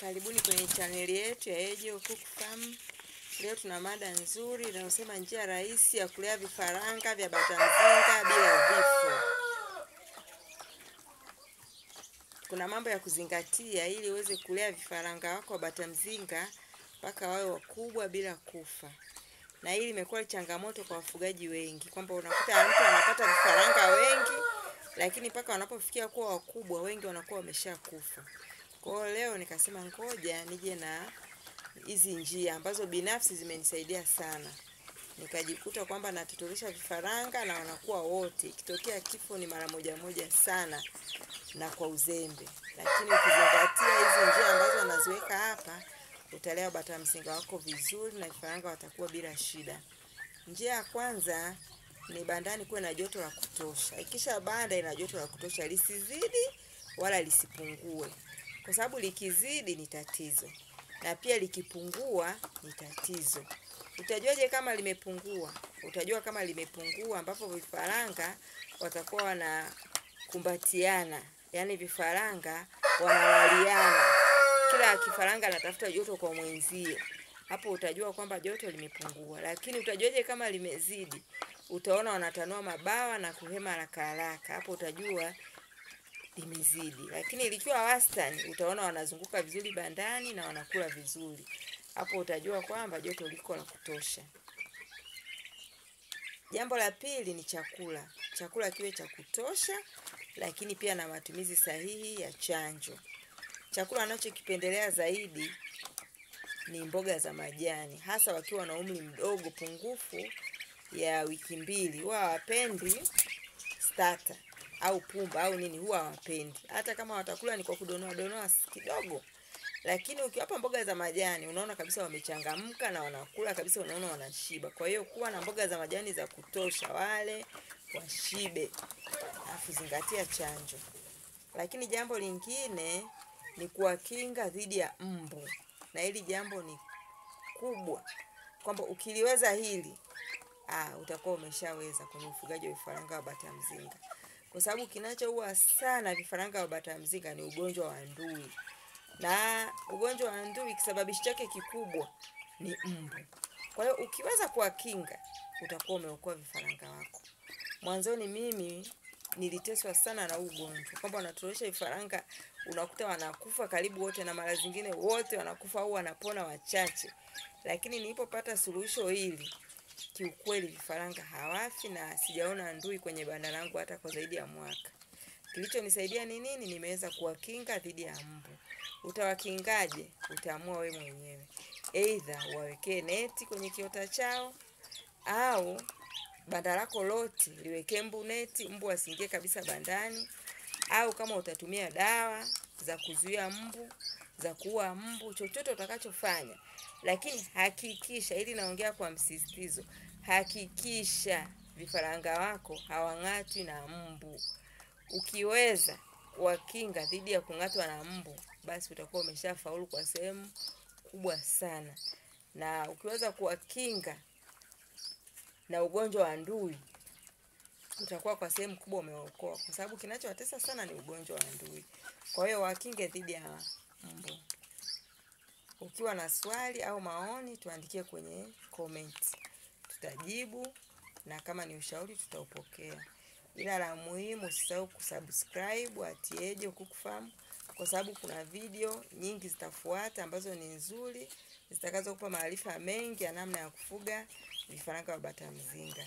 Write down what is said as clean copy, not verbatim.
Karibuni kwenye chaneli yetu ya Ejo Kuku Farm. Leo tuna mada nzuri inayosema njia rahisi ya kulea vifaranga vya bata mzinga bila vifo. Kuna mambo ya kuzingatia ili uweze kulea vifaranga wako wa bata mzinga mpaka wawe wakubwa bila kufa. Na hili limekuwa changamoto kwa wafugaji wengi, kwamba unakuta mtu anapata vifaranga wengi lakini mpaka wanapofikia kuwa wakubwa wengi wanakuwa wameshakufa. Kwa hiyo leo nikasema ngoja nije na hizi njia ambazo binafsi zimenisaidia sana. Nikajikuta kwamba natotolesha vifaranga na wanakuwa wote. Ikitokea kifo ni mara moja sana na kwa uzembe. Lakini ukizingatia hizi njia ambazo naziweka hapa, utalea bata mzinga wako vizuri na vifaranga watakuwa bila shida. Njia ya kwanza ni bandani kuwe na joto la kutosha. Ikisha banda ina joto la kutosha, lisizidi wala lisipungue. Kwa sababu likizidi ni tatizo, na pia likipungua ni tatizo. Utajuaje kama limepungua? Utajua kama limepungua ambapo vifaranga watakuwa wanakumbatiana, yani vifaranga wanalaliana, kila kifaranga anatafuta joto kwa mwenzie. Hapo utajua kwamba joto limepungua. Lakini utajuaje kama limezidi? Utaona wanatanua mabawa na kuhema haraka. Hapo utajua limezidi. Lakini likiwa wastani, utaona wanazunguka vizuri bandani na wanakula vizuri. Hapo utajua kwamba joto liko la kutosha. Jambo la pili ni chakula. Chakula kiwe cha kutosha, lakini pia na matumizi sahihi ya chanjo. Chakula anachokipendelea zaidi ni mboga za majani, hasa wakiwa na umri mdogo pungufu ya wiki 2. Huwa hawapendi starter au pumba au nini, huwa hawapendi. Hata kama watakula ni kwa kudonoa kidogo. Lakini ukiwapa mboga za majani, unaona kabisa wamechangamka na wanakula kabisa, unaona wanashiba. Kwa hiyo kuwa na mboga za majani za kutosha, wale washibe. Alafu zingatia chanjo. Lakini jambo lingine ni kuwakinga dhidi ya mbu. Na hili jambo ni kubwa, kwamba ukiliweza hili, utakuwa umeshaweza kwenye ufugaji wa vifaranga wa bata mzinga. Kwa sababu kinachoua sana vifaranga wa bata mzinga ni ugonjwa wa ndui. Na ugonjwa wa ndui kisababishi chake kikubwa ni mbu. Kwa hiyo ukiweza kuwakinga, utakuwa umeokoa vifaranga wako. Mwanzoni mimi niliteswa sana na ugonjwa, kwamba wanatolesha vifaranga unakuta wanakufa karibu wote, na mara zingine wote wanakufa au wanapona wachache. Lakini nilipopata suluhisho hili, kiukweli vifaranga hawafi na sijaona ndui kwenye banda langu hata kwa zaidi ya mwaka. Kilichonisaidia ni nini? Nimeweza kuwakinga dhidi ya mbu. Utawakingaje? Utaamua wewe mwenyewe. Aidha wawekee neti kwenye kiota chao, au banda lako lote liwekee mbu neti, mbu asiingie kabisa bandani. Au kama utatumia dawa za kuzuia mbu, za kuua mbu, chochote utakachofanya. Lakini hakikisha, ili naongea kwa msisitizo, hakikisha vifaranga wako hawang'atwi na mbu. Ukiweza kuwakinga dhidi ya kung'atwa na mbu, basi utakuwa umeshafaulu kwa sehemu kubwa sana. Na ukiweza kuwakinga na ugonjwa wa ndui, utakuwa kwa sehemu kubwa umeokoa, kwa sababu kinachowatesa sana ni ugonjwa wa ndui. Kwa hiyo wakinge dhidi ya mbu. Ukiwa na swali au maoni, tuandikie kwenye comment. Tutajibu, na kama ni ushauri tutaupokea. Ila la muhimu usisahau kusubscribe Ejo Kuku Farm, kwa sababu kuna video nyingi zitafuata ambazo ni nzuri, zitakazokupa maarifa mengi ya namna ya kufuga vifaranga wa bata mzinga.